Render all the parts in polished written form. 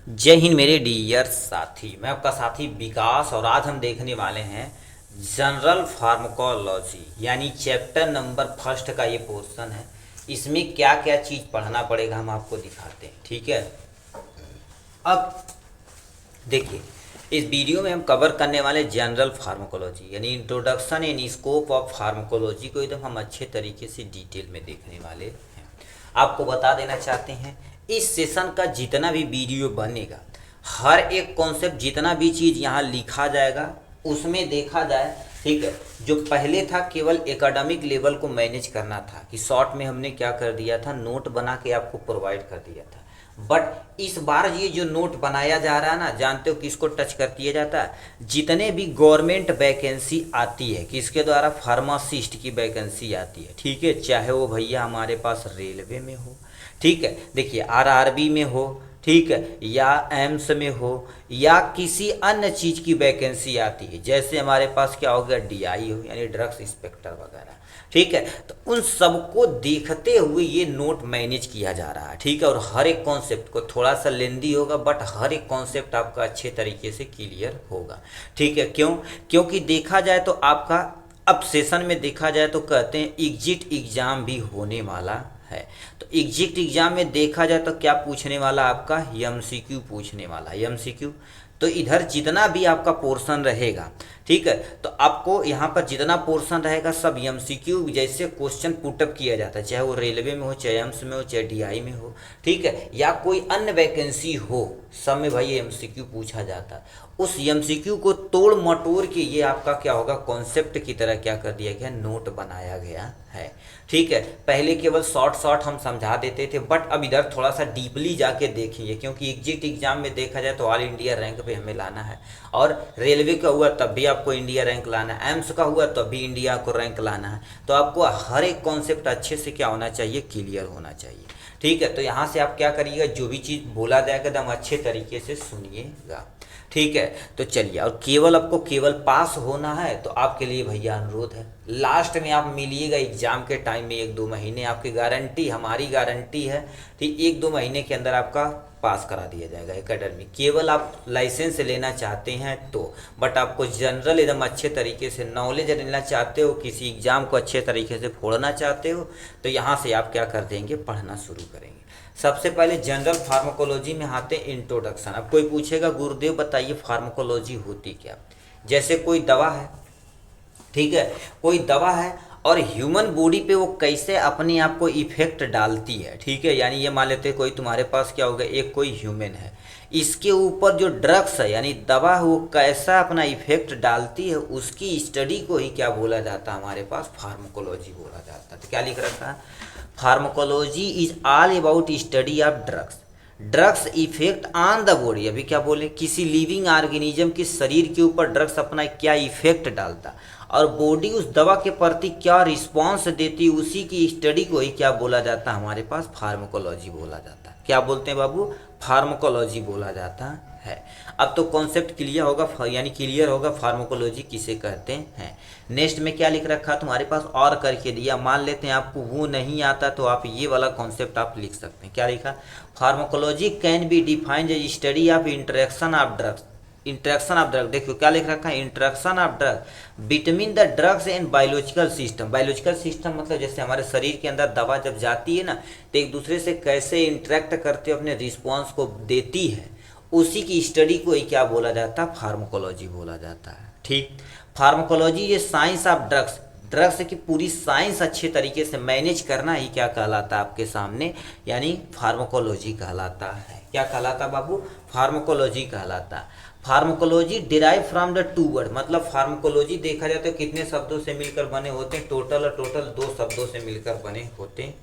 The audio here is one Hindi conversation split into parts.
जय हिंद मेरे डियर साथी। मैं आपका साथी विकास और आज हम देखने वाले हैं जनरल फार्माकोलॉजी यानी चैप्टर नंबर फर्स्ट का ये पोर्शन है। इसमें क्या क्या चीज़ पढ़ना पड़ेगा हम आपको दिखाते हैं, ठीक है। अब देखिए, इस वीडियो में हम कवर करने वाले जनरल फार्माकोलॉजी यानी introduction and scope of pharmacology को एकदम हम अच्छे तरीके से डिटेल में देखने वाले हैं। आपको बता देना चाहते हैं, इस सेशन का जितना भी वीडियो बनेगा, हर एक कॉन्सेप्ट जितना भी चीज़ यहाँ लिखा जाएगा उसमें देखा जाए, ठीक है। जो पहले था केवल एकेडमिक लेवल को मैनेज करना था कि शॉर्ट में हमने क्या कर दिया था, नोट बना के आपको प्रोवाइड कर दिया था। बट इस बार ये जो नोट बनाया जा रहा है ना, जानते हो किसको टच कर दिया जाता है? जितने भी गवर्नमेंट वैकेंसी आती है, किसके द्वारा? फार्मासिस्ट की वैकेंसी आती है, ठीक है। चाहे वो भैया हमारे पास रेलवे में हो, ठीक है, देखिए आरआरबी में हो, ठीक है, या एम्स में हो, या किसी अन्य चीज़ की वैकेंसी आती है, जैसे हमारे पास क्या हो गया, डीआई हो यानी ड्रग्स इंस्पेक्टर वगैरह, ठीक है। तो उन सबको देखते हुए ये नोट मैनेज किया जा रहा है, ठीक है। और हर एक कॉन्सेप्ट को थोड़ा सा लेंदी होगा बट हर एक कॉन्सेप्ट आपका अच्छे तरीके से क्लियर होगा, ठीक है। क्यों? क्योंकि देखा जाए तो आपका अब सेशन में देखा जाए तो कहते हैं एग्जिट एग्ज़ाम भी होने वाला है। तो एग्जिट एग्जाम में देखा जाए तो क्या पूछने वाला, आपका एमसीक्यू पूछने वाला, एमसीक्यू। तो इधर जितना भी आपका पोर्शन रहेगा, ठीक है, तो आपको यहाँ पर जितना पोर्शन रहेगा सब एमसीक्यू जैसे क्वेश्चन पुटअप किया जाता है, चाहे वो रेलवे में हो, चाहे एम्स में हो, चाहे डीआई में हो, ठीक है, या कोई अन्य वैकेंसी हो, सब में भाई एमसीक्यू पूछा जाता है। उस एमसीक्यू को तोड़ मटोड़ के ये आपका क्या होगा, कॉन्सेप्ट की तरह क्या कर दिया गया, नोट बनाया गया है, ठीक है। पहले केवल शॉर्ट शॉर्ट हम समझा देते थे बट अब इधर थोड़ा सा डीपली जाके देखेंगे, क्योंकि एग्जिट एग्जाम में देखा जाए तो ऑल इंडिया रैंक पे हमें लाना है, और रेलवे का हुआ तब भी आपको इंडिया रैंक लाना है, एम्स का हुआ तब भी इंडिया को रैंक लाना है। तो आपको हर एक कॉन्सेप्ट अच्छे से क्या होना चाहिए, क्लियर होना चाहिए, ठीक है। तो यहाँ से आप क्या करिएगा, जो भी चीज़ बोला जाएगा एकदम अच्छे तरीके से सुनिएगा, ठीक है। तो चलिए, और केवल आपको केवल पास होना है तो आपके लिए भैया अनुरोध है, लास्ट में आप मिलिएगा एग्जाम के टाइम में 1-2 महीने, आपकी गारंटी, हमारी गारंटी है, ठीक, 1-2 महीने के अंदर आपका पास करा दिया जाएगा एकेडमी। केवल आप लाइसेंस लेना चाहते हैं तो, बट आपको जनरल एकदम अच्छे तरीके से नॉलेज लेना चाहते हो, किसी एग्जाम को अच्छे तरीके से फोड़ना चाहते हो, तो यहाँ से आप क्या कर देंगे, पढ़ना शुरू करेंगे। सबसे पहले जनरल फार्माकोलॉजी में आते हैं इंट्रोडक्शन। अब कोई पूछेगा गुरुदेव बताइए फार्माकोलॉजी होती क्या? जैसे कोई दवा है, ठीक है, कोई दवा है और ह्यूमन बॉडी पे वो कैसे अपने आप को इफेक्ट डालती है, ठीक है। यानी ये मान लेते हैं कोई तुम्हारे पास क्या होगा, एक कोई ह्यूमन है, इसके ऊपर जो ड्रग्स है यानी दवा है वो कैसा अपना इफेक्ट डालती है, उसकी स्टडी को ही क्या बोला जाता है, हमारे पास फार्माकोलॉजी बोला जाता है। तो क्या लिख रखा है, pharmacology is all about study of drugs, drugs effect on the body. अभी क्या बोले, किसी लिविंग ऑर्गेनिज्म के शरीर के ऊपर ड्रग्स अपना क्या इफेक्ट डालता और बॉडी उस दवा के प्रति क्या रिस्पॉन्स देती, उसी की स्टडी को ही क्या बोला जाता है, हमारे पास फार्माकोलॉजी बोला जाता है। क्या बोलते हैं बाबू, फार्माकोलॉजी बोला जाता है। अब तो कॉन्सेप्ट क्लियर होगा, यानी क्लियर होगा फार्माकोलॉजी किसे कहते हैं। नेक्स्ट में क्या लिख रखा तुम्हारे पास, और करके दिया, मान लेते हैं आपको वो नहीं आता तो आप ये वाला कॉन्सेप्ट आप लिख सकते हैं। क्या लिखा, pharmacology can be defined as study of interaction of drugs, interaction of drug. देखो क्या लिख रखा है, interaction of drug between the drugs and biological system. Biological system मतलब जैसे हमारे शरीर के अंदर दवा जब जाती है ना, तो एक दूसरे से कैसे इंटरेक्ट करते हुए अपने रिस्पॉन्स को देती है, उसी की स्टडी को ही क्या बोला जाता है, फार्माकोलॉजी बोला जाता है, ठीक। फार्माकोलॉजी ये साइंस ऑफ ड्रग्स, ड्रग्स की पूरी साइंस अच्छे तरीके से मैनेज करना ही क्या कहलाता है आपके सामने, यानी फार्माकोलॉजी कहलाता है। क्या कहलाता बाबू, फार्माकोलॉजी कहलाता है। Pharmacology derive from the two word, मतलब फार्माकोलॉजी देखा जाए तो कितने शब्दों से मिलकर बने होते हैं, टोटल 2 शब्दों से मिलकर बने होते हैं।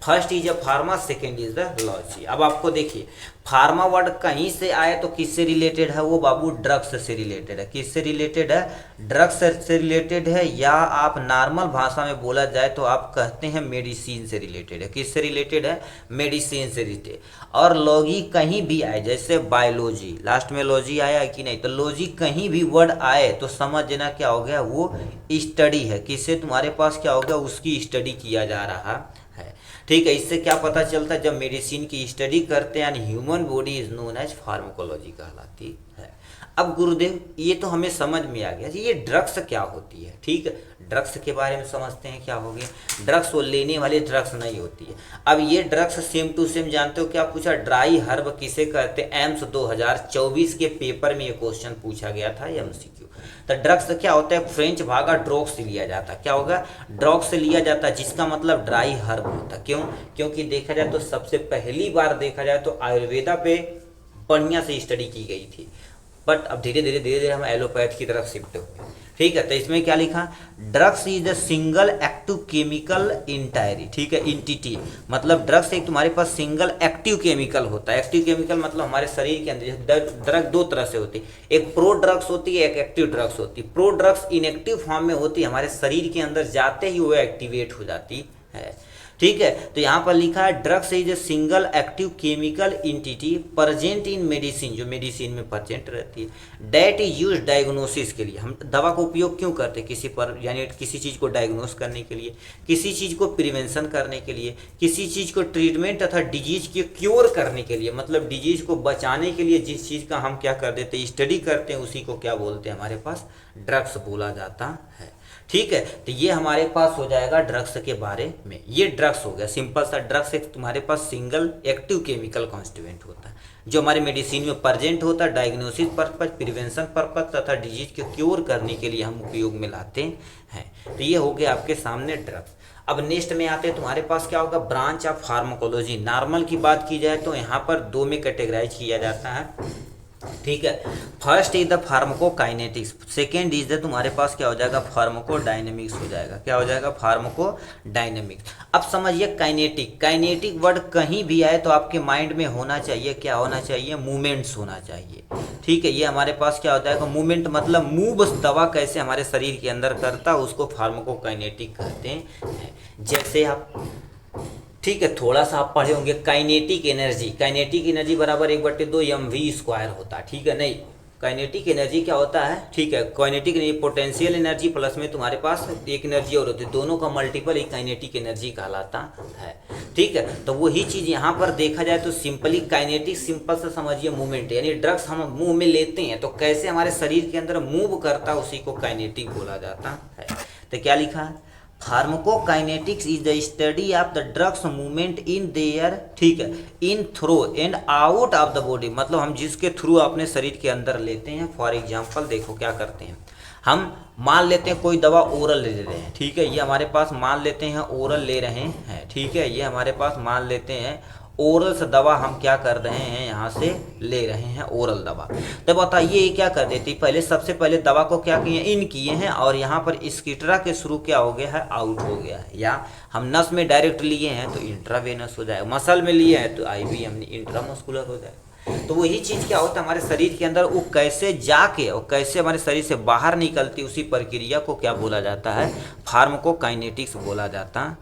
First is a pharma, second is the logy. अब आपको देखिए, फार्मा वर्ड कहीं से आए तो किससे रिलेटेड है वो बाबू, ड्रग्स से रिलेटेड है। किससे रिलेटेड है, ड्रग्स से रिलेटेड है, या आप नॉर्मल भाषा में बोला जाए तो आप कहते हैं मेडिसिन से रिलेटेड है। किससे रिलेटेड है, मेडिसिन से रिलेटेड। और लॉजी कहीं भी आए, जैसे बायोलॉजी, लास्ट में लॉजी आया है कि नहीं, तो लॉजी कहीं भी वर्ड आए तो समझना क्या हो गया, वो स्टडी है, किससे तुम्हारे पास क्या हो गया, उसकी स्टडी किया जा रहा है, ठीक है, इससे क्या पता चलता है, जब मेडिसिन की स्टडी करते हैं यानी human body is known as pharmacology कहलाती है। अब गुरुदेव ये तो हमें समझ में आ गया जी, ये ड्रग्स क्या होती है। ठीक है, ड्रग्स के बारे में समझते हैं क्या हो गया। ड्रग्स वो लेने वाले ड्रग्स नहीं होती है। अब ये ड्रग्स सेम टू सेम जानते हो क्या पूछा, ड्राई हर्ब किसे कहते हैं। एम्स 2024 के पेपर में ये क्वेश्चन पूछा गया था एमसीक्यू। तो ड्रग्स क्या होता है, फ्रेंच भागा ड्रॉग से लिया जाता है। क्या होगा, ड्रॉग से लिया जाता है, जिसका मतलब ड्राई हर्ब होता है। क्यों, क्योंकि देखा जाए तो सबसे पहली बार देखा जाए तो आयुर्वेदा पे बढ़िया से स्टडी की गई थी, बट अब धीरे धीरे हम एलोपैथ की तरफ शिफ्ट हुए। ठीक है, तो इसमें क्या लिखा, drugs is a single active chemical entity. ठीक है, इंटिटी मतलब ड्रग्स एक तुम्हारे पास सिंगल एक्टिव केमिकल होता है। एक्टिव केमिकल मतलब हमारे शरीर के अंदर ड्रग दो तरह से होती है, एक प्रो ड्रग्स होती है, एक एक्टिव ड्रग्स होती है। प्रो ड्रग्स इनएक्टिव फॉर्म में होती है, हमारे शरीर के अंदर जाते ही वो एक्टिवेट हो जाती है। ठीक है, तो यहाँ पर लिखा है drugs is a single active chemical entity present in medicine, जो मेडिसिन में प्रेजेंट रहती है। डेट इज यूज डायग्नोसिस के लिए। हम दवा का उपयोग क्यों करते हैं, किसी पर यानी किसी चीज़ को डायग्नोस करने के लिए, किसी चीज़ को प्रिवेंशन करने के लिए, किसी चीज़ को ट्रीटमेंट तथा डिजीज के क्योर करने के लिए, मतलब डिजीज को बचाने के लिए जिस चीज़ का हम क्या कर देते हैं, स्टडी करते हैं, उसी को क्या बोलते हैं, हमारे पास ड्रग्स बोला जाता है। ठीक है, तो ये हमारे पास हो जाएगा ड्रग्स के बारे में। ये ड्रग्स हो गया सिंपल सा। ड्रग्स एक तुम्हारे पास सिंगल एक्टिव केमिकल कॉन्स्टिट्यूएंट होता है, जो हमारे मेडिसिन में प्रेजेंट होता है, डायग्नोसिस पर्पज, प्रिवेंशन पर्पज तथा डिजीज के क्योर करने के लिए हम उपयोग में लाते हैं। तो ये हो गया आपके सामने ड्रग्स। अब नेक्स्ट में आते हैं, तुम्हारे पास क्या होगा, ब्रांच ऑफ फार्माकोलॉजी। नॉर्मल की बात की जाए तो यहाँ पर दो में कैटेगराइज किया जाता है। ठीक है, first is the pharmacokinetics, second is the तुम्हारे पास क्या हो जाएगा, फार्माकोडायनेमिक्स हो जाएगा। क्या हो जाएगा, फार्माकोडायनेमिक्स। अब समझिए काइनेटिक, काइनेटिक वर्ड कहीं भी आए तो आपके माइंड में होना चाहिए, क्या होना चाहिए, मूवमेंट्स होना चाहिए। ठीक है, ये हमारे पास क्या होता है, मूवमेंट मतलब मूव, दवा कैसे हमारे शरीर के अंदर करता है उसको फार्माकोकाइनेटिक कहते हैं। जैसे आप, ठीक है, थोड़ा सा आप पढ़े होंगे काइनेटिक एनर्जी, काइनेटिक एनर्जी बराबर 1/2 mv² होता है। ठीक है, नहीं, काइनेटिक एनर्जी क्या होता है, ठीक है, kinetic energy potential energy plus में तुम्हारे पास एक एनर्जी और होती है, दोनों का मल्टीपल ही काइनेटिक एनर्जी कहलाता है। ठीक है, तो वही चीज़ यहाँ पर देखा जाए तो सिंपली काइनेटिक सिंपल से समझिए मूवमेंट, यानी ड्रग्स हम मुंह में लेते हैं तो कैसे हमारे शरीर के अंदर मूव करता है उसी को काइनेटिक बोला जाता है। तो क्या लिखा है, pharmacokinetics is the study of the drugs movement in their, ठीक है, in through and out of the body, मतलब हम जिसके थ्रू अपने शरीर के अंदर लेते हैं। फॉर एग्जांपल देखो क्या करते हैं, हम मान लेते हैं कोई दवा ओरल ले रहे हैं। ठीक है, ये हमारे पास मान लेते हैं ओरल ले रहे हैं। ठीक है, ये हमारे पास मान लेते हैं ओरल से दवा हम क्या कर रहे हैं, यहाँ से ले रहे हैं ओरल दवा। तो बताइए ये क्या कर देती, पहले सबसे पहले दवा को क्या किए, इन किए हैं, और यहाँ पर स्कीटरा के थ्रू क्या हो गया है, आउट हो गया है। या हम नस में डायरेक्ट लिए हैं तो इंट्रावेनस हो जाएगा, मसल में लिए हैं तो आईवी हमने इंट्रामस्कुलर हो जाएगा। तो वही चीज़ क्या होता है हमारे शरीर के अंदर, वो कैसे जाके और कैसे हमारे शरीर से बाहर निकलती, उसी प्रक्रिया को क्या बोला जाता है, फार्माकोकाइनेटिक्स बोला जाता है।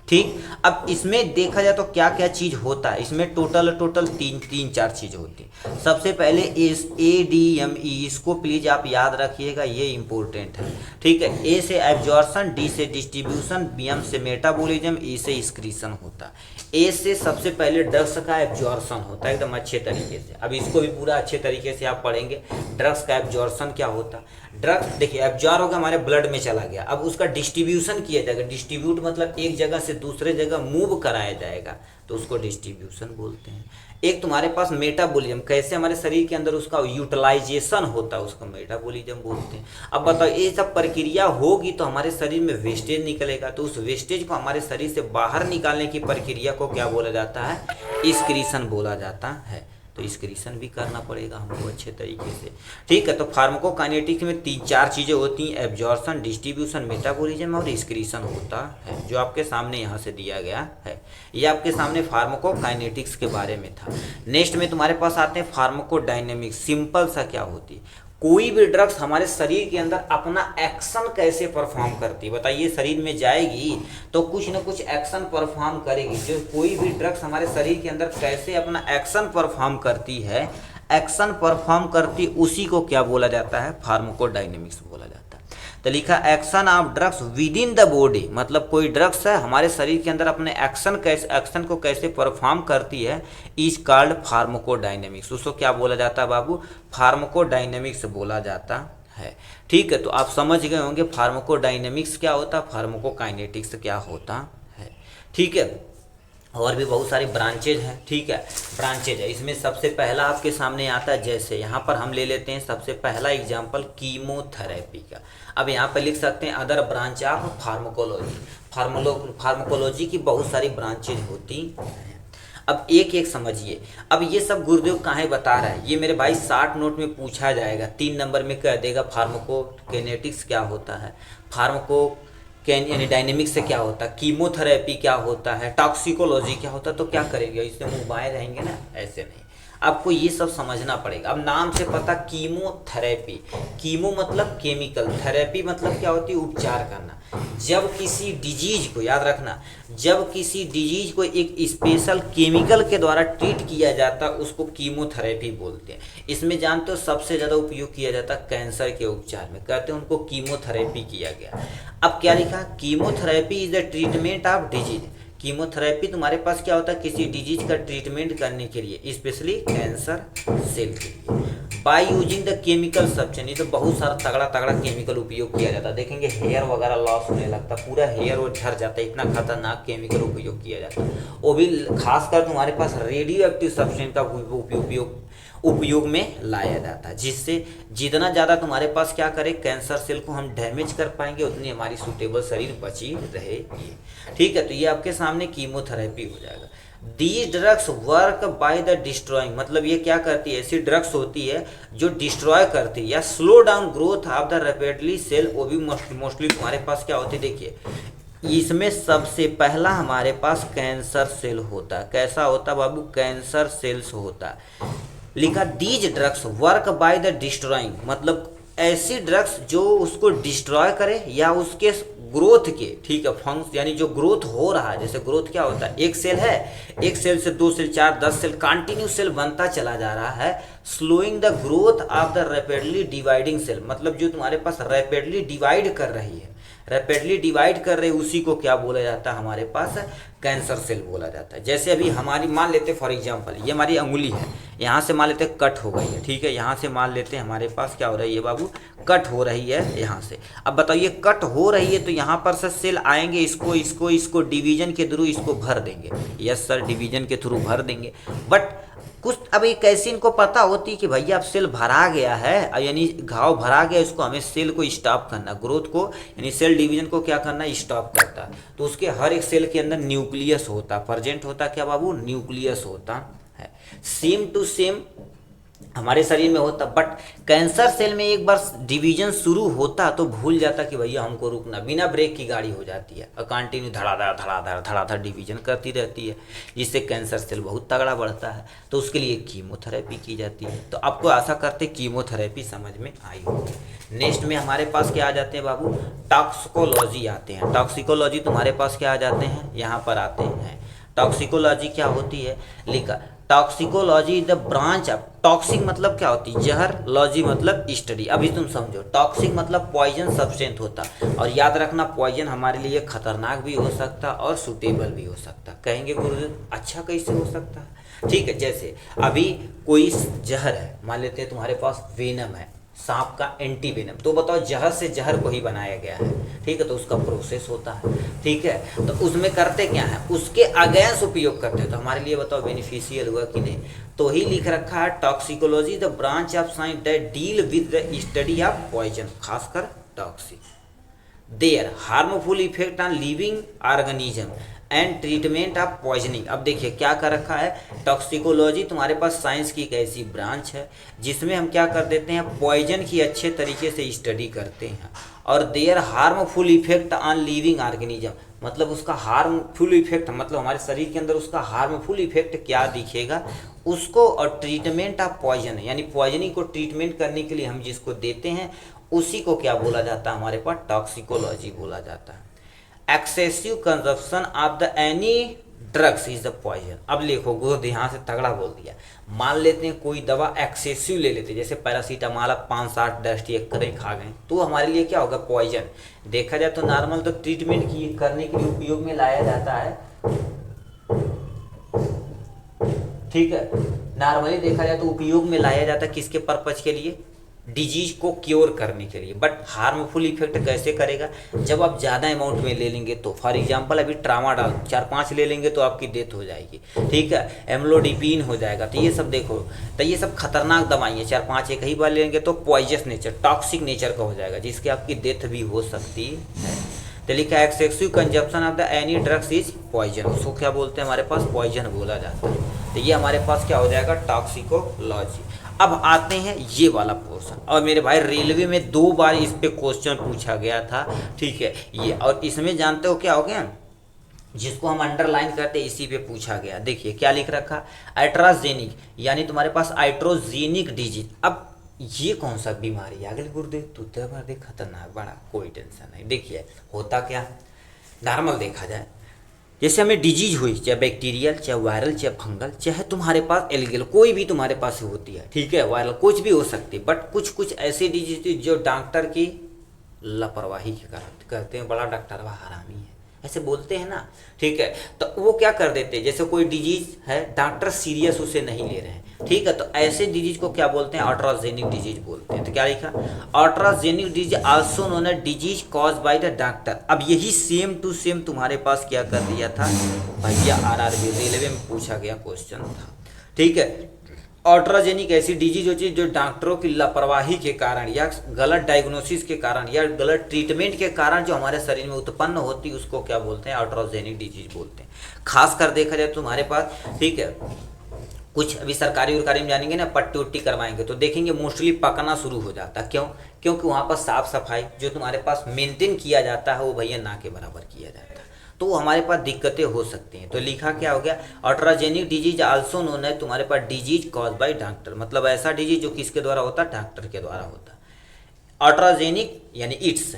ठीक, अब इसमें देखा जाए तो क्या क्या चीज़ होता है, इसमें टोटल तीन चार चीज़ होती है। सबसे पहले इस ADME, इसको प्लीज आप याद रखिएगा, ये इंपॉर्टेंट है। ठीक है, A से एब्जॉर्प्शन, D से डिस्ट्रीब्यूशन, M से मेटाबॉलिज्म, E से एक्सक्रीशन होता है। A से सबसे पहले ड्रग्स का एब्जॉर्प्शन होता है एकदम अच्छे तरीके से। अब इसको भी पूरा अच्छे तरीके से आप पढ़ेंगे, ड्रग्स का एब्जॉर्प्शन क्या होता है। ड्रग्स देखिए एब्जॉर्ब होगा, हमारे ब्लड में चला गया, अब उसका डिस्ट्रीब्यूशन किया जाएगा। डिस्ट्रीब्यूट मतलब एक जगह से दूसरे जगह मूव कराया जाएगा, तो उसको डिस्ट्रीब्यूशन बोलते हैं। एक तुम्हारे पास मेटाबॉलिज्म, कैसे हमारे शरीर के अंदर उसका यूटिलाइजेशन होता है, उसको मेटाबॉलिज्म बोलते हैं। अब बताओ ये सब प्रक्रिया होगी तो हमारे शरीर में वेस्टेज निकलेगा, तो उस वेस्टेज को हमारे शरीर से बाहर निकालने की प्रक्रिया को क्या बोला जाता है, एक्सक्रीशन बोला जाता है। तो एक्सक्रीशन भी करना पड़ेगा हमको अच्छे तरीके से। ठीक है, तो फार्माकोकाइनेटिक्स में 3-4 चीज़ें होती हैं, एब्जॉर्प्शन, डिस्ट्रीब्यूशन, मेटाबॉलिज्म और एक्सक्रीशन होता है, जो आपके सामने यहाँ से दिया गया है। ये आपके सामने फार्माकोकाइनेटिक्स के बारे में था। नेक्स्ट में तुम्हारे पास आते हैं फार्माकोडायनेमिक्स। सिंपल सा क्या होती है, कोई भी ड्रग्स हमारे शरीर के अंदर अपना एक्शन कैसे परफॉर्म करती है। बताइए, शरीर में जाएगी तो कुछ ना कुछ एक्शन परफॉर्म करेगी। जो कोई भी ड्रग्स हमारे शरीर के अंदर कैसे अपना एक्शन परफॉर्म करती है, एक्शन परफॉर्म करती, उसी को क्या बोला जाता है, फार्माकोडायनेमिक्स बोला जाता है। तो लिखा action of drugs with in the body, मतलब कोई ड्रग्स है हमारे शरीर के अंदर अपने एक्शन को कैसे परफॉर्म करती है, इज कॉल्ड फार्माकोडायनेमिक्स। उसको क्या बोला जाता है बाबू, फार्माकोडायनेमिक्स बोला जाता है। ठीक है, तो आप समझ गए होंगे फार्माकोडायनेमिक्स क्या होता है, फार्माकोकाइनेटिक्स क्या होता है। ठीक है, और भी बहुत सारी ब्रांचेज हैं। ठीक है, ब्रांचेज है, इसमें सबसे पहला आपके सामने आता है, जैसे यहाँ पर हम ले लेते हैं सबसे पहला एग्जांपल कीमोथेरेपी का। अब यहाँ पर लिख सकते हैं other branch of pharmacology. Pharmacology की बहुत सारी ब्रांचेज होती हैं। अब एक एक समझिए। अब ये सब गुरुदेव कहाँ बता रहा है, ये मेरे भाई 60 नोट में पूछा जाएगा, 3 नंबर में कह देगा फार्माकोकाइनेटिक्स क्या होता है, यानी डायनेमिक्स से क्या होता है, कीमोथेरेपी क्या होता है, टॉक्सिकोलॉजी क्या होता है, तो क्या करेंगे, इससे मुँह बाएं रहेंगे ना, ऐसे नहीं, आपको ये सब समझना पड़ेगा। अब नाम से पता कीमोथेरेपी, कीमो मतलब केमिकल, थेरेपी मतलब क्या होती है, उपचार करना। जब किसी डिजीज को, याद रखना, जब किसी डिजीज को एक स्पेशल केमिकल के द्वारा ट्रीट किया जाता है उसको कीमोथेरेपी बोलते हैं। इसमें जानते हो सबसे ज़्यादा उपयोग किया जाता है कैंसर के उपचार में, कहते हैं उनको कीमोथेरेपी किया गया। अब क्या लिखा, chemotherapy is the treatment of disease. Chemotherapy तुम्हारे पास क्या होता है, किसी डिजीज का ट्रीटमेंट करने के लिए, स्पेशली कैंसर सेल के लिए, by using the chemical substance. ये तो बहुत सारा तगड़ा तगड़ा केमिकल उपयोग किया जाता है, देखेंगे हेयर वगैरह लॉस होने लगता, पूरा हेयर वो झड़ जाता है, इतना खतरनाक केमिकल उपयोग किया जाता है। वो भी खासकर तुम्हारे पास रेडियो एक्टिव सब्सटेंस का उपयोग में लाया जाता है, जिससे जितना ज़्यादा तुम्हारे पास क्या करे, कैंसर सेल को हम डैमेज कर पाएंगे, उतनी हमारी सूटेबल शरीर बची रहेगी। ठीक है, तो ये आपके सामने कीमोथेरेपी हो जाएगा। These drugs work by the destroying, मतलब ये क्या करती है, ऐसी ड्रग्स होती है जो डिस्ट्रॉय करती है या slow down growth of the rapidly cell. वो भी मोस्टली तुम्हारे पास क्या होती है, देखिए इसमें सबसे पहला हमारे पास कैंसर सेल होता है। कैसा होता है बाबू, कैंसर सेल्स होता है। लिखा these drugs work by the destroying, मतलब ऐसी ड्रग्स जो उसको डिस्ट्रॉय करे या उसके ग्रोथ के, ठीक है, फंक्शन यानी जो ग्रोथ हो रहा है, जैसे ग्रोथ क्या होता है, एक सेल है, एक सेल से 2 सेल 4 10 सेल कंटिन्यू सेल बनता चला जा रहा है, slowing the growth of the rapidly dividing cell, मतलब जो तुम्हारे पास रैपिडली डिवाइड कर रही है, रैपिडली डिवाइड कर रहे, उसी को क्या बोला जाता है, हमारे पास कैंसर सेल बोला जाता है। जैसे अभी हमारी मान लेते फॉर एग्जांपल, ये हमारी अंगुली है, यहाँ से मान लेते कट हो गई है, ठीक है, यहाँ से मान लेते हैं हमारे पास क्या हो रही है बाबू, कट हो रही है यहाँ से। अब बताइए कट हो रही है तो यहाँ पर से सेल आएंगे, इसको डिवीजन के थ्रू इसको भर देंगे। यस सर, डिवीजन के थ्रू भर देंगे, बट कुछ अब एक ऐसी इनको पता होती है कि भैया अब सेल भरा गया है, यानी घाव भरा गया, इसको हमें सेल को स्टॉप करना, ग्रोथ को यानी सेल डिवीजन को क्या करना, स्टॉप करता। तो उसके हर एक सेल के अंदर न्यूक्लियस होता, प्रेजेंट होता क्या बाबू, न्यूक्लियस होता है। सेम टू सेम हमारे शरीर में होता, बट कैंसर सेल में एक बार डिवीजन शुरू होता तो भूल जाता कि भैया हमको रुकना, बिना ब्रेक की गाड़ी हो जाती है और कंटिन्यू धड़ाधड़ डिवीजन करती रहती है, जिससे कैंसर सेल बहुत तगड़ा बढ़ता है। तो उसके लिए कीमोथेरेपी की जाती है। तो आपको आशा करते कीमोथेरेपी समझ में आई होगी। नेक्स्ट में हमारे पास क्या आ जाते हैं बाबू, टॉक्सिकोलॉजी आते हैं। टॉक्सिकोलॉजी तुम्हारे पास क्या आ जाते हैं, यहाँ पर आते हैं। टॉक्सिकोलॉजी क्या होती है, लिखा toxicology the branch of, toxic मतलब क्या होती है, जहर, लॉजी मतलब स्टडी। अभी तुम समझो, टॉक्सिक मतलब पॉइजन सब्सटेंस होता, और याद रखना पॉइजन हमारे लिए खतरनाक भी हो सकता और सूटेबल भी हो सकता। कहेंगे गुरुदेव अच्छा कैसे हो सकता है, ठीक है, जैसे अभी कोई जहर है, मान लेते हैं तुम्हारे पास वेनम है, सांप का एंटी वेनम, तो बताओ जहर से जहर को ही बनाया गया है, ठीक है, तो उसका प्रोसेस होता है, ठीक है, तो उसमें करते क्या है, उसके अगेंस्ट उपयोग करते हैं, तो हमारे लिए बताओ बेनिफिशियल हुआ कि नहीं। तो ही लिख रखा है toxicology the branch of science that deal with the study of poison, खासकर toxic, their harmful effect on living organism and treatment of poisoning. अब देखिए क्या कर रखा है, टॉक्सिकोलॉजी तुम्हारे पास साइंस की एक ऐसी ब्रांच है जिसमें हम क्या कर देते हैं, पॉइजन की अच्छे तरीके से स्टडी करते हैं, और their harmful effect on living organism, मतलब उसका हार्मफुल इफेक्ट, मतलब हमारे शरीर के अंदर उसका हार्मफुल इफेक्ट क्या दिखेगा उसको, और ट्रीटमेंट ऑफ पॉइजन यानी पॉइजनिंग को ट्रीटमेंट करने के लिए हम जिसको देते हैं उसी को क्या बोला जाता है, हमारे पास टॉक्सिकोलॉजी बोला जाता है। Excessive consumption of the any drugs is the poison. अब लिखो गो, ध्यान से तगड़ा बोल दिया। मान लेते हैं कोई दवा एक्सेसिव ले लेते हैं, जैसे पैरासीटामॉल आप 5-7 डस्ट एक करें खा गए, तो हमारे लिए क्या होगा, पॉइजन। देखा जाए तो नॉर्मल तो ट्रीटमेंट की करने के लिए उपयोग में लाया जाता है, ठीक है। नॉर्मली देखा जाए तो उपयोग में लाया जाता है किसके पर्पज के लिए, डिजीज को क्योर करने के लिए। बट हार्मफुल इफेक्ट कैसे करेगा, जब आप ज़्यादा अमाउंट में ले लेंगे तो। फॉर एग्जांपल अभी ट्रामाडॉल 4-5 ले लेंगे तो आपकी डेथ हो जाएगी, ठीक है। एम्लोडिपिन हो जाएगा। तो ये सब देखो, तो ये सब खतरनाक दवाइयाँ 4-5 एक ही बार लेंगे तो पॉइजस नेचर, टॉक्सिक नेचर का हो जाएगा, जिसकी आपकी डेथ भी हो सकती है। तो लिखा है excessive consumption of the any drugs is poison, उसको क्या बोलते हैं हमारे पास, पॉइजन बोला जाता है। तो ये हमारे पास क्या हो जाएगा, टॉक्सिकोलॉजी। अब आते हैं ये वाला पोर्शन, और मेरे भाई रेलवे में 2 बार इस पे क्वेश्चन पूछा गया था, ठीक है। ये और इसमें जानते हो क्या हो गया, जिसको हम अंडरलाइन करते हैं इसी पे पूछा गया। देखिए क्या लिख रखा, आइट्राजेनिक, यानी तुम्हारे पास आइट्रोजेनिक डिजीज। अब ये कौन सा बीमारी है, अगले गुरुदेव तू तो खतरनाक बड़ा, कोई टेंशन नहीं। देखिए होता क्या, नॉर्मल देखा जाए, जैसे हमें डिजीज हुई, चाहे बैक्टीरियल, चाहे वायरल, चाहे फंगल, चाहे तुम्हारे पास एल्गियल, कोई भी तुम्हारे पास होती है, ठीक है, वायरल कुछ भी हो सकती है। बट कुछ कुछ ऐसी डिजीज थी जो डॉक्टर की लापरवाही के कारण कहते हैं बड़ा डॉक्टर वह हरामी है, ऐसे बोलते हैं ना, ठीक है। तो वो क्या कर देते हैं, जैसे कोई डिजीज है, डॉक्टर सीरियस उसे नहीं ले रहे हैं, ठीक है, तो ऐसे डिजीज को क्या बोलते हैं, ऑट्राजेनिक डिजीज बोलते हैं। तो क्या लिखा, iatrogenic disease also known as disease caused by the doctor. अब यही सेम टू सेम तुम्हारे पास क्या कर दिया था भैया, आरआरबी रेलवे में पूछा गया क्वेश्चन था, ठीक है। ऑट्राजेनिक ऐसी डिजीज होती है जो डॉक्टरों की लापरवाही के कारण या गलत डायग्नोसिस के कारण या गलत ट्रीटमेंट के कारण जो हमारे शरीर में उत्पन्न होती है, उसको क्या बोलते हैं, ऑट्राजेनिक डिजीज बोलते हैं। खास कर देखा जाए तुम्हारे पास, ठीक है, कुछ अभी सरकारी उरकारी में जानेंगे ना, पट्टी उट्टी करवाएंगे तो देखेंगे मोस्टली पकना शुरू हो जाता है। क्यों, क्योंकि वहाँ पर साफ सफाई जो तुम्हारे पास मेंटेन किया जाता है वो भैया ना के बराबर किया जाता है, तो हमारे पास दिक्कतें हो सकती हैं। तो लिखा क्या हो गया, ऑट्राजेनिक डिजीज आल्सो नोन है तुम्हारे पास डिजीज कॉज बाय डॉक्टर, मतलब ऐसा डिजीज जो किसके द्वारा होता है, डॉक्टर के द्वारा होता है। ऑट्राजेनिक यानी इट्स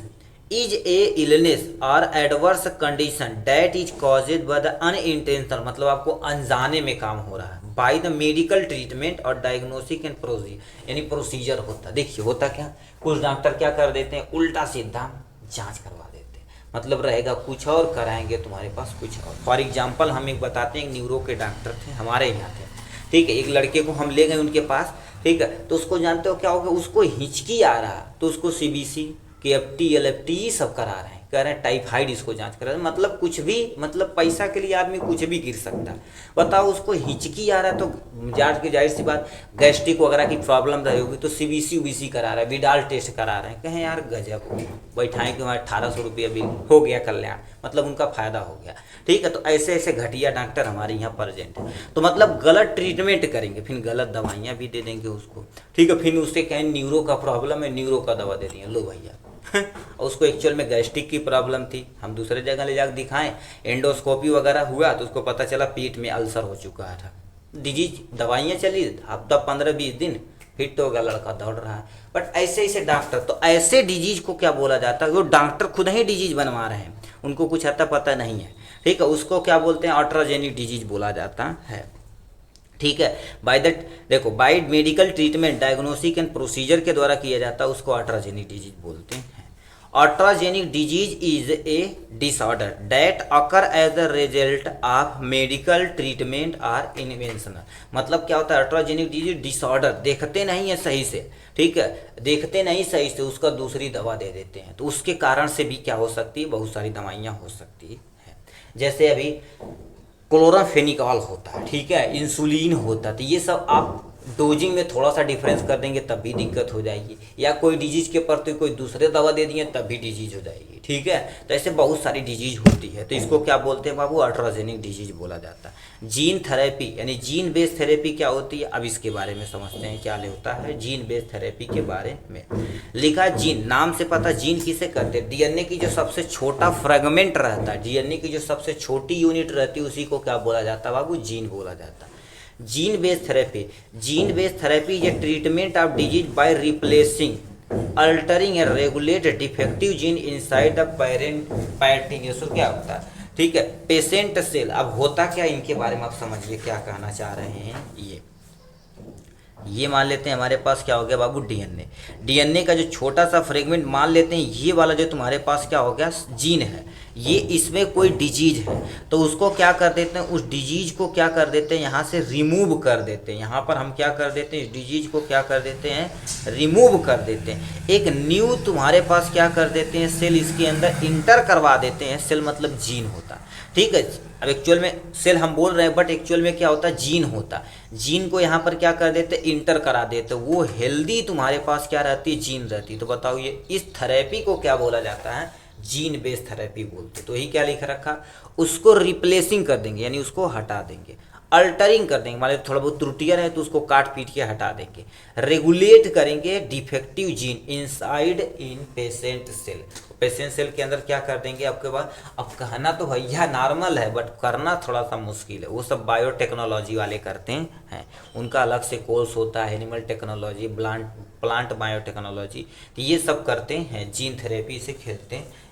इज ए इलनेस और adverse condition that is caused by the unintentional, मतलब आपको अनजाने में काम हो रहा है, बाय द मेडिकल ट्रीटमेंट और डायग्नोस्टिक एंड प्रोसीजर, यानी प्रोसीजर होता है। देखिए होता क्या, कुछ डॉक्टर क्या कर देते हैं, उल्टा सीधा जांच करवा देते हैं, मतलब रहेगा कुछ और, कराएंगे तुम्हारे पास कुछ और। फॉर एग्जाम्पल हम एक बताते हैं, एक न्यूरो के डॉक्टर थे हमारे यहाँ थे, ठीक है। एक लड़के को हम ले गए उनके पास, ठीक है, तो उसको जानते हो क्या हो गया, उसको हिचकी आ रहा, तो उसको सीबीसी, केएफटी, एलएफटी ये सब करा रहे हैं, कह रहे हैं टाइफाइड इसको जांच करा रहे हैं, मतलब कुछ भी, मतलब पैसा के लिए आदमी कुछ भी गिर सकता है। बताओ उसको हिचकी आ रहा है तो जांच की, जाहिर सी बात गैस्ट्रिक वगैरह की प्रॉब्लम रही होगी, तो सीबीसी उबीसी करा रहा है, विडाल टेस्ट करा रहे हैं। कहें यार गजब, बैठाएँ कि हमारे 1800 रुपया बिल हो गया कल्याण, मतलब उनका फायदा हो गया, ठीक है। तो ऐसे ऐसे घटिया डॉक्टर हमारे यहाँ प्रेजेंट है, तो मतलब गलत ट्रीटमेंट करेंगे, फिर गलत दवाइयाँ भी दे देंगे उसको, ठीक है। फिर उससे कहें न्यूरो का प्रॉब्लम है, न्यूरो का दवा दे देंगे, लो भैया और उसको एक्चुअल में गैस्ट्रिक की प्रॉब्लम थी, हम दूसरे जगह ले जाकर दिखाएं, एंडोस्कोपी वगैरह हुआ तो उसको पता चला पेट में अल्सर हो चुका था। डिजीज दवाइयाँ चली हफ्ता 15-20 दिन, फिर तो होगा लड़का दौड़ रहा है। बट ऐसे ऐसे डॉक्टर, तो ऐसे डिजीज को क्या बोला जाता है, वो डॉक्टर खुद ही डिजीज बनवा रहे हैं, उनको कुछ आता पता नहीं है, ठीक है, उसको क्या बोलते हैं, ऑट्राजेनिक डिजीज बोला जाता है, ठीक है। बाय दैट देखो, by medical treatment, diagnostic and procedure के द्वारा किया जाता है, उसको ऑट्राजेनिक डिजीज बोलते हैं। Iatrogenic disease is a disorder that occur as a result of medical treatment और इन्वेंशन, मतलब क्या होता है, ऑट्राजेनिक डिजीज डिसऑर्डर, देखते नहीं है सही से, ठीक है, देखते नहीं सही से, उसका दूसरी दवा दे देते हैं, तो उसके कारण से भी क्या हो सकती है, बहुत सारी दवाइयाँ हो सकती है। जैसे अभी क्लोराफेनिकॉल होता है, ठीक है, इंसुलिन होता है, तो ये सब आप डोजिंग में थोड़ा सा डिफरेंस कर देंगे तब भी दिक्कत हो जाएगी, या कोई डिजीज के प्रति कोई दूसरे दवा दे दिए तब भी डिजीज हो जाएगी, ठीक है। तो ऐसे बहुत सारी डिजीज होती है, तो इसको क्या बोलते हैं बाबू, ऑट्राजेनिक डिजीज बोला जाता है। जीन थेरेपी यानी जीन बेस्ड थेरेपी क्या होती है, अब इसके बारे में समझते हैं क्या होता है जीन बेस्ड थेरेपी के बारे में। लिखा जीन, नाम से पता जीन किसे कहते हैं, डीएनए की जो सबसे छोटा फ्रेगमेंट रहता है, डीएनए की जो सबसे छोटी यूनिट रहती है, उसी को क्या बोला जाता है बाबू, जीन बोला जाता है। Gene based therapy, gene based therapy is a treatment of disease by replacing, altering and regulate defective gene inside the parent patient. इसको क्या होता है, ठीक है। पेशेंट सेल, अब होता क्या इनके बारे में आप समझिए क्या कहना चाह रहे हैं। ये मान लेते हैं हमारे पास क्या हो गया बाबू, डीएनए। डीएनए का जो छोटा सा फ्रेगमेंट मान लेते हैं ये वाला जो तुम्हारे पास क्या हो गया, जीन है। ये इसमें कोई डिजीज है तो उसको क्या कर देते हैं, उस डिजीज को क्या कर देते हैं, यहाँ से रिमूव कर देते हैं। यहाँ पर हम क्या कर देते हैं, इस डिजीज को क्या कर देते हैं, रिमूव कर देते हैं। एक न्यू तुम्हारे पास क्या कर देते हैं, सेल इसके अंदर इंटर करवा देते हैं। सेल मतलब जीन होता, ठीक है। अब एक्चुअल में सेल हम बोल रहे हैं बट एक्चुअल में क्या होता है, जीन होता। जीन को यहाँ पर क्या कर देते, इंटर करा देते। वो हेल्दी तुम्हारे पास क्या रहती है, जीन रहती। तो बताओ ये इस थेरेपी को क्या बोला जाता है, जीन बेस्ड थेरेपी बोलते। तो यही क्या लिख रखा, उसको रिप्लेसिंग कर देंगे यानी उसको हटा देंगे, अल्टरिंग कर देंगे, मान लो थोड़ा बहुत त्रुटियां है तो उसको काट पीट के हटा देंगे, रेगुलेट करेंगे defective gene inside in patient cell. Patient cell के अंदर क्या कर देंगे आपके पास। अब कहना तो भैया नॉर्मल है बट करना थोड़ा सा मुश्किल है, वो सब बायोटेक्नोलॉजी वाले करते हैं, उनका अलग से कोर्स होता है, एनिमल टेक्नोलॉजी, प्लांट बायोटेक्नोलॉजी, तो ये सब करते हैं, जीन थेरेपी से खेलते हैं,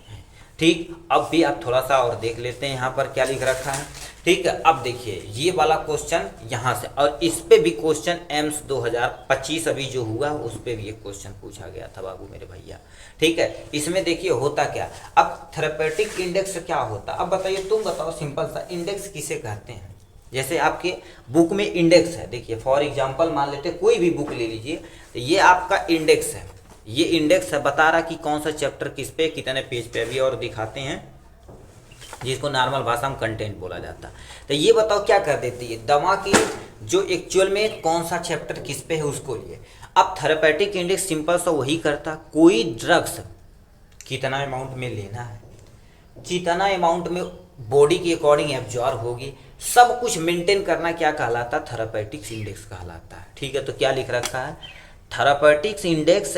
ठीक। अब भी आप थोड़ा सा और देख लेते हैं यहाँ पर क्या लिख रखा है, ठीक है। अब देखिए ये वाला क्वेश्चन यहाँ से, और इस पे भी क्वेश्चन एम्स 2025 अभी जो हुआ उस पे भी एक क्वेश्चन पूछा गया था बाबू मेरे भैया, ठीक है। इसमें देखिए होता क्या, अब थेरेपेटिक इंडेक्स क्या होता, अब बताइए, तुम बताओ सिंपल सा, इंडेक्स किसे कहते हैं। जैसे आपके बुक में इंडेक्स है, देखिए फॉर एग्जाम्पल मान लेते कोई भी बुक ले लीजिए, तो ये आपका इंडेक्स है, ये इंडेक्स है, बता रहा कि कौन सा चैप्टर किस पे कितने पेज पे। अभी और दिखाते हैं, जिसको नॉर्मल भाषा में कंटेंट बोला जाता है। तो ये बताओ क्या कर देती है, दवा की जो एक्चुअल में कौन सा चैप्टर किस पे है उसको लिए। अब थेरेपेटिक इंडेक्स सिंपल सा वही करता, कोई ड्रग्स कितना अमाउंट में लेना है, कितना अमाउंट में बॉडी के अकॉर्डिंग एब्जॉर्ब होगी, सब कुछ मेंटेन करना क्या कहलाता, थेरेपेटिक्स इंडेक्स कहलाता है, ठीक है। तो क्या लिख रखा है, therapeutics index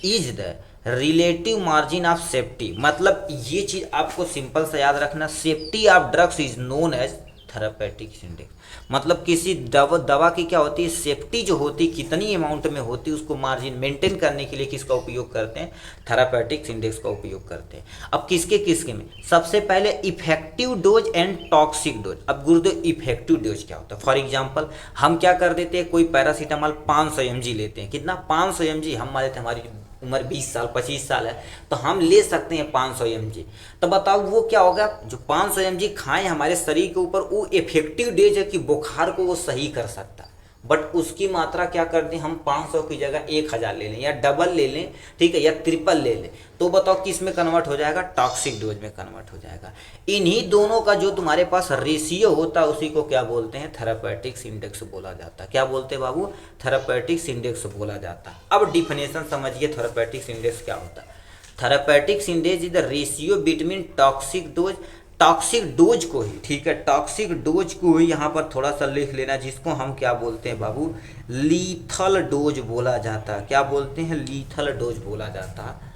is the relative margin of safety. मतलब ये चीज आपको सिंपल सा याद रखना, safety of drugs is known as therapeutics index. मतलब किसी दवा की क्या होती है, सेफ्टी जो होती है कितनी अमाउंट में होती है, उसको मार्जिन मेंटेन करने के लिए किसका उपयोग करते हैं, थेरेपेटिक्स इंडेक्स का उपयोग करते हैं। अब किसके किसके में, सबसे पहले effective dose and toxic dose. अब गुरुदेव इफेक्टिव डोज क्या होता है, फॉर एग्जाम्पल हम क्या कर देते हैं, कोई पैरासीटामॉल 500 mg लेते हैं, कितना 500 mg, हम मान लेते हैं हमारी उम्र 20 साल 25 साल है तो हम ले सकते हैं 500 mg। तो बताओ वो क्या होगा, जो 500 mg खाएं हमारे शरीर के ऊपर, वो इफेक्टिव डेज है कि बुखार को वो सही कर सकता है, बट उसकी मात्रा क्या कर दें हम, 500 की जगह 1000 ले लें या डबल ले लें, ठीक है, या ट्रिपल ले लें, तो बताओ किस में कन्वर्ट हो जाएगा, टॉक्सिक डोज में कन्वर्ट हो जाएगा। इन्हीं दोनों का जो तुम्हारे पास रेशियो होता है उसी को क्या बोलते हैं, थेरेपेटिक्स इंडेक्स बोला जाता है। क्या बोलते हैं बाबू, थेरेपेटिक्स इंडेक्स बोला जाता है। अब डिफिनेशन समझिए थेरेपेटिक्स इंडेक्स क्या होता है। Therapeutics index is the ratio between toxic dose, toxic dose को ही, ठीक है, टॉक्सिक डोज को ही यहाँ पर थोड़ा सा लिख लेना, जिसको हम क्या बोलते हैं बाबू, लीथल डोज बोला जाता है। क्या बोलते हैं, लीथल डोज बोला जाता है।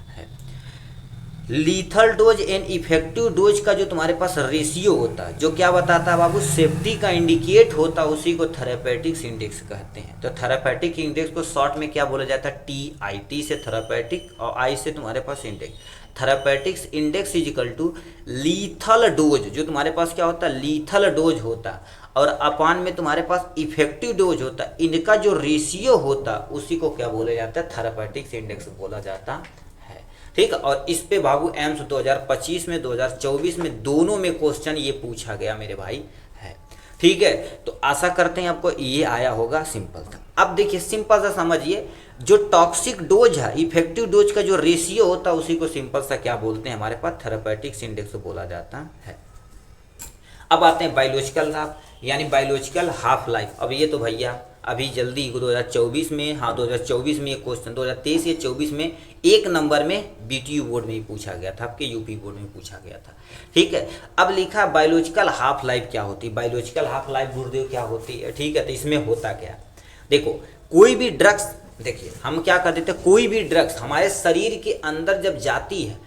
Lethal dose and effective dose का जो तुम्हारे पास रेशियो होता है, जो क्या बताता है बाबू, सेफ्टी का इंडिकेट होता है, उसी को थेरेपेटिक्स इंडेक्स कहते हैं। तो थेरेपेटिक इंडेक्स को शॉर्ट में क्या बोला जाता है, TI, से थेरेपेटिक और I से तुम्हारे पास index. Therapeutics index is equal to lethal dose, जो तुम्हारे पास क्या होता है, लीथल डोज होता है, और अपान में तुम्हारे पास इफेक्टिव डोज होता है, इनका जो रेशियो होता है उसी को क्या बोला जाता है, थेरेपेटिक्स इंडेक्स बोला जाता है, ठीक है। और इस पे बाबू एम्स 2025 में 2024 में दोनों में क्वेश्चन ये पूछा गया मेरे भाई है, ठीक है। तो आशा करते हैं आपको ये आया होगा सिंपल था। अब देखिए सिंपल सा समझिए, जो टॉक्सिक डोज है, इफेक्टिव डोज का जो रेशियो होता है उसी को सिंपल सा क्या बोलते हैं, हमारे पास थेरेपेटिक्स इंडेक्स बोला जाता है। अब आते हैं बायोलॉजिकल लाइफ, यानी बायोलॉजिकल हाफ लाइफ। अब ये तो भैया अभी जल्दी 2024 में, हाँ 2024 में एक क्वेश्चन, 2023 या 24 में एक नंबर में BTU बोर्ड में ही पूछा गया था, आपके यूपी बोर्ड में पूछा गया था, ठीक है। अब लिखा बायोलॉजिकल हाफ लाइफ क्या होती है, बायोलॉजिकल हाफ लाइफ गुरुदेव क्या होती है, ठीक है। तो इसमें होता क्या, देखो कोई भी ड्रग्स, देखिए हम क्या कर देते हैं, कोई भी ड्रग्स हमारे शरीर के अंदर जब जाती है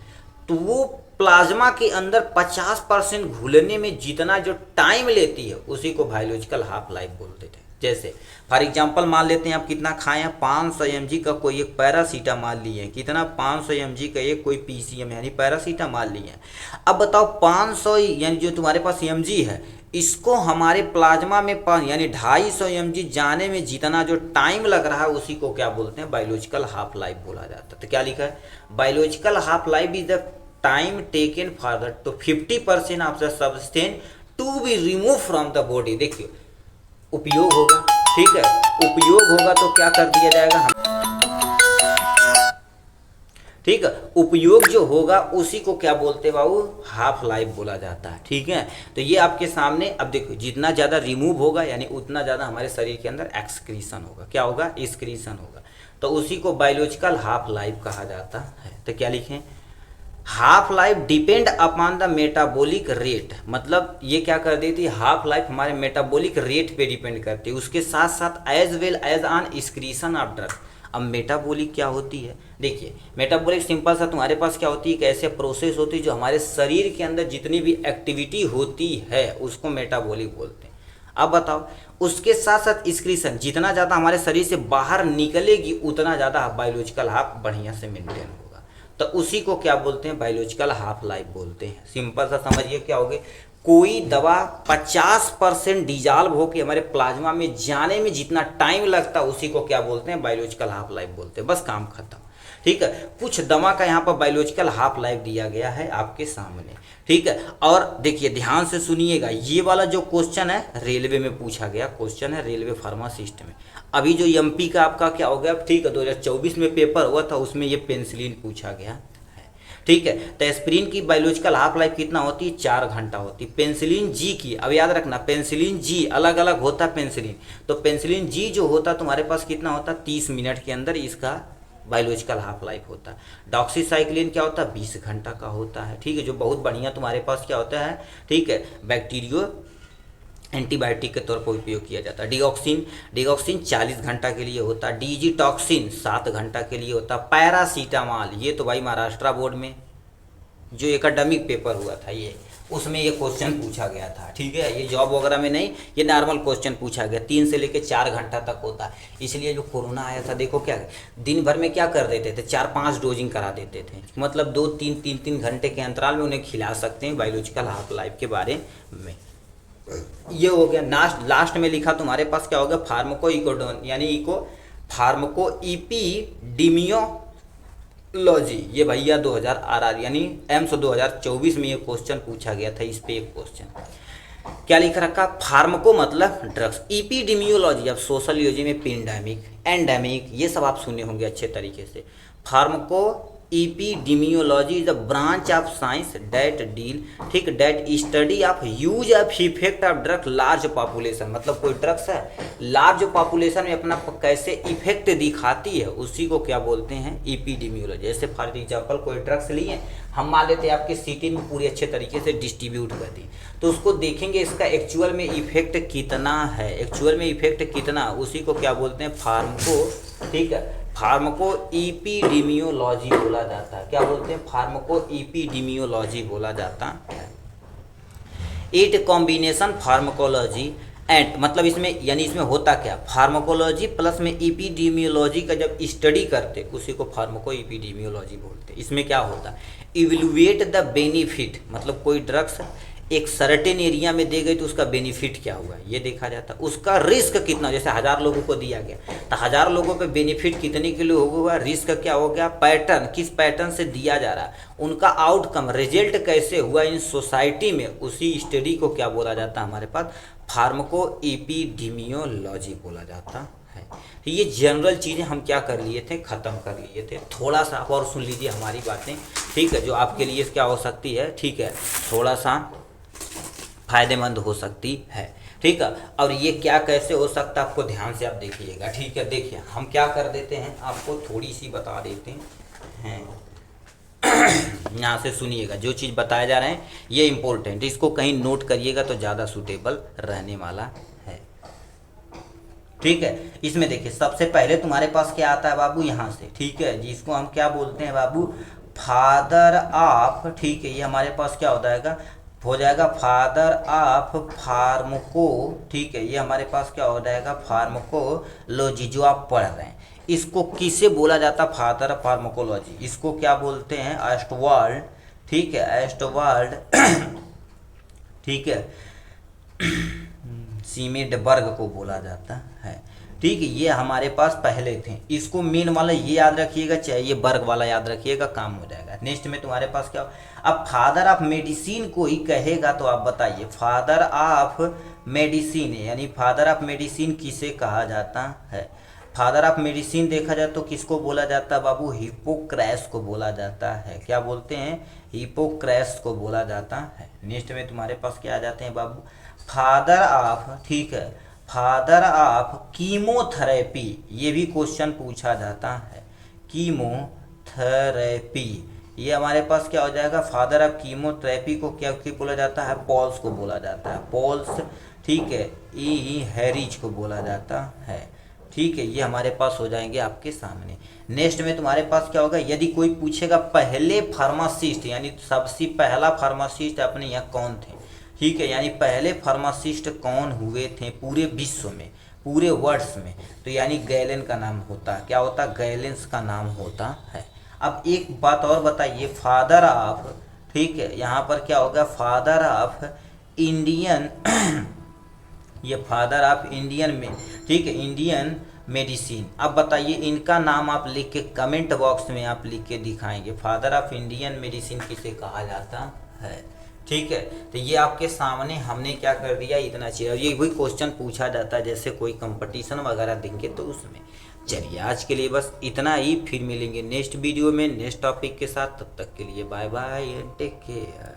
तो वो प्लाज्मा के अंदर 50% घुलने में जितना जो टाइम लेती है उसी को बायोलॉजिकल हाफ लाइफ बोलते थे, जैसे फॉर एग्जांपल मान लेते हैं आप कितना खाए हैं, 500 mg का कोई एक पैरासीटामॉल लिए हैं, कितना 500 mg का एक कोई PCM यानी पैरासीटामॉल लिए हैं। अब बताओ 500 यानी जो तुम्हारे पास mg है, इसको हमारे प्लाज्मा में यानी 250 mg जाने में जितना जो टाइम लग रहा है उसी को क्या बोलते हैं, बायोलॉजिकल हाफ लाइफ बोला जाता है। तो क्या लिखा है, biological half life is the time taken for the तो 50% of the substance to be remove from the body. देखिए उपयोग होगा, ठीक है, उपयोग होगा तो क्या कर दिया जाएगा हम, ठीक है, उपयोग जो होगा उसी को क्या बोलते हैं बाबू, हाफ लाइफ बोला जाता है। ठीक है, तो ये आपके सामने, अब देखो जितना ज़्यादा रिमूव होगा यानी उतना ज़्यादा हमारे शरीर के अंदर एक्सक्रीशन होगा, क्या होगा, एक्सक्रीशन होगा, तो उसी को बायोलॉजिकल हाफ लाइफ कहा जाता है। तो क्या लिखें, half life depend upon the metabolic rate, मतलब ये क्या कर देती है, हाफ लाइफ हमारे मेटाबॉलिक रेट पे डिपेंड करती है, उसके साथ साथ as well as on excretion of drug. अब मेटाबॉलिक क्या होती है, देखिए मेटाबॉलिक सिंपल सा तुम्हारे पास क्या होती है, एक ऐसे प्रोसेस होती है जो हमारे शरीर के अंदर जितनी भी एक्टिविटी होती है उसको मेटाबॉलिक बोलते हैं। अब बताओ उसके साथ साथ एक्सक्रीशन, जितना ज़्यादा हमारे शरीर से बाहर निकलेगी उतना ज़्यादा बायोलॉजिकल हाफ बढ़िया से मेंटेन होगा, तो उसी को क्या बोलते हैं, बायोलॉजिकल हाफ लाइफ बोलते हैं। सिंपल सा समझिए क्या होगे, कोई दवा 50% डिजॉल्व होकर हमारे प्लाज्मा में जाने में जितना टाइम लगता है उसी को क्या बोलते हैं, बायोलॉजिकल हाफ लाइफ बोलते हैं, बस काम खत्म। ठीक है, कुछ दवा का यहाँ पर बायोलॉजिकल हाफ लाइफ दिया गया है आपके सामने। ठीक है, और देखिए ध्यान से सुनिएगा, ये वाला जो क्वेश्चन है रेलवे में पूछा गया क्वेश्चन है, रेलवे फार्मासिस्ट में। अभी जो एमपी का आपका क्या हो गया, ठीक है, 2024 में पेपर हुआ था उसमें ये पेनिसिलिन पूछा गया है। ठीक है, तो एस्पिरिन की बायोलॉजिकल हाफ लाइफ कितना होती है, 4 घंटा होती है। पेनिसिलिन जी की, अब याद रखना पेनिसिलिन जी अलग अलग होता है पेनिसिलिन, तो पेनिसिलिन जी जो होता है तुम्हारे पास कितना होता है, 30 मिनट के अंदर इसका बायोलॉजिकल हाफ लाइफ होता है। डॉक्सीसाइक्लिन क्या होता है, 20 घंटा का होता है। ठीक है, जो बहुत बढ़िया तुम्हारे पास क्या होता है, ठीक है, बैक्टीरियो एंटीबायोटिक के तौर पर उपयोग किया जाता है। डिगॉक्सिन 40 घंटा के लिए होता है। डीजीटॉक्सिन 7 घंटा के लिए होता है। पैरासीटामॉल, ये तो भाई महाराष्ट्र बोर्ड में जो एकेडमिक पेपर हुआ था ये, उसमें ये क्वेश्चन पूछा गया था। ठीक है, ये जॉब वगैरह में नहीं, ये नॉर्मल क्वेश्चन पूछा गया। 3 से लेकर 4 घंटा तक होता है। इसलिए जो कोरोना आया था, देखो क्या दिन भर में क्या कर देते थे, 4-5 डोजिंग करा देते थे, मतलब 2-3 घंटे के अंतराल में उन्हें खिला सकते हैं बायोलॉजिकल हाफ लाइफ के बारे में। ये हो गया। लास्ट में लिखा तुम्हारे पास क्या होगा, फार्माको इकोडोन यानी फार्माको इपिडेमियोलॉजी, ये भैया 2000 यानी एम्स 2024 में ये क्वेश्चन पूछा गया था। इस पे एक क्वेश्चन क्या लिख रखा, फार्माको मतलब ड्रग्स, इपिडेमियोलॉजी अब सोशलियोलॉजी में पेंडेमिक एंडेमिक ये सब आप सुने होंगे अच्छे तरीके से। Pharmacoepidemiology is the branch of science that deal, ठीक, that study of use of effect of drug large population, मतलब कोई ड्रग्स है लार्ज पॉपुलेशन में अपना कैसे इफेक्ट दिखाती है उसी को क्या बोलते हैं, इपिडेमियोलॉजी। जैसे फॉर एग्जांपल कोई ड्रग्स लिए हम मान लेते हैं आपके सिटी में पूरी अच्छे तरीके से डिस्ट्रीब्यूट कर दी, तो उसको देखेंगे इसका एक्चुअल में इफेक्ट कितना है, एक्चुअल में इफेक्ट कितना, उसी को क्या बोलते हैं, फार्माको, ठीक है, फार्माको इपिडेमियोलॉजी बोला जाता है। क्या बोलते हैं, फार्माको इपिडेमियोलॉजी बोला जाता है। इट कॉम्बिनेशन फार्माकोलॉजी एंड, मतलब इसमें यानी इसमें होता क्या, फार्माकोलॉजी प्लस में इपिडेमियोलॉजी का जब स्टडी करते उसी को फार्माको इपिडेमियोलॉजी बोलते हैं। इसमें क्या होता है, इवैल्यूएट द बेनिफिट, मतलब कोई ड्रग्स एक सर्टेन एरिया में दे गई तो उसका बेनिफिट क्या हुआ ये देखा जाता है, उसका रिस्क कितना, जैसे 1000 लोगों को दिया गया तो 1000 लोगों पे बेनिफिट कितने के लिए होगा, रिस्क क्या हो गया, पैटर्न किस पैटर्न से दिया जा रहा है, उनका आउटकम रिजल्ट कैसे हुआ इन सोसाइटी में, उसी स्टडी को क्या बोला जाता है हमारे पास, फार्माको एपिडेमियोलॉजी बोला जाता है। तो ये जनरल चीज़ें हम क्या कर लिए थे, ख़त्म कर लिए थे। थोड़ा सा और सुन लीजिए हमारी बातें, ठीक है, जो आपके लिए क्या हो सकती है, ठीक है, थोड़ा सा फायदेमंद हो सकती है, ठीक है। और ये क्या कैसे हो सकता है आपको ध्यान से आप देखिएगा, ठीक है। देखिए हम क्या कर देते हैं, आपको थोड़ी सी बता देते हैं यहाँ से सुनिएगा, जो चीज़ बताए जा रहे हैं ये इम्पोर्टेंट, इसको कहीं नोट करिएगा तो ज़्यादा सूटेबल रहने वाला है, ठीक है। इसमें देखिए सबसे पहले तुम्हारे पास क्या आता है बाबू, यहाँ से, ठीक है, जिसको हम क्या बोलते हैं बाबू, फादर ऑफ, ठीक है, ये हमारे पास क्या हो जाएगा, हो जाएगा फादर ऑफ फार्मको, ठीक है, ये हमारे पास क्या हो जाएगा, फार्मकोलॉजी जो आप पढ़ रहे हैं। इसको किसे बोला जाता है फादर ऑफ फार्मकोलॉजी, इसको क्या बोलते हैं, एस्टवाल्ड, ठीक है, एस्टवाल्ड ठीक है सीमेडबर्ग को बोला जाता है, ठीक है। ये हमारे पास पहले थे, इसको मेन वाला ये याद रखिएगा, चाहे ये वर्ग वाला याद रखिएगा, काम हो जाएगा। नेक्स्ट में तुम्हारे पास क्या, अब फादर ऑफ मेडिसिन को ही कहेगा तो आप बताइए फादर ऑफ मेडिसिन यानी फादर ऑफ मेडिसिन किसे कहा जाता है। फादर ऑफ मेडिसिन देखा जाए तो किसको बोला जाता है बाबू, हिप्पोक्रेट्स को बोला जाता है। क्या बोलते हैं, हिप्पोक्रेट्स को बोला जाता है। नेक्स्ट में तुम्हारे पास क्या आ जाते हैं बाबू, फादर ऑफ, ठीक है, फादर ऑफ कीमोथेरेपी, ये भी क्वेश्चन पूछा जाता है, कीमोथेरेपी, ये हमारे पास क्या हो जाएगा, फादर ऑफ कीमोथेरेपी को क्या बोला जाता है, पॉल्स को बोला जाता है, पॉल्स, ठीक है, ई हैरिज को बोला जाता है, ठीक है। ये हमारे पास हो जाएंगे आपके सामने। नेक्स्ट में तुम्हारे पास क्या होगा, यदि कोई पूछेगा पहले फार्मासिस्ट यानी सबसे पहला फार्मासिस्ट अपने यहाँ कौन थे, ठीक है, यानी पहले फार्मासिस्ट कौन हुए थे पूरे विश्व में, पूरे वर्ल्ड में, तो यानी गैलेन का नाम होता है, क्या होता है, गैलेंस का नाम होता है। अब एक बात और बताइए, फादर ऑफ, ठीक है, यहाँ पर क्या होगा, फादर ऑफ इंडियन ये फादर ऑफ इंडियन में, ठीक है, इंडियन मेडिसिन। अब बताइए इनका नाम आप लिख के कमेंट बॉक्स में आप लिख के दिखाएंगे, फादर ऑफ इंडियन मेडिसिन किसे कहा जाता है, ठीक है। तो ये आपके सामने हमने क्या कर दिया, इतना चाहिए। और ये वही क्वेश्चन पूछा जाता है जैसे कोई कंपटीशन वगैरह देंगे तो उसमें। चलिए आज के लिए बस इतना ही, फिर मिलेंगे नेक्स्ट वीडियो में नेक्स्ट टॉपिक के साथ, तब तक के लिए bye bye and take care.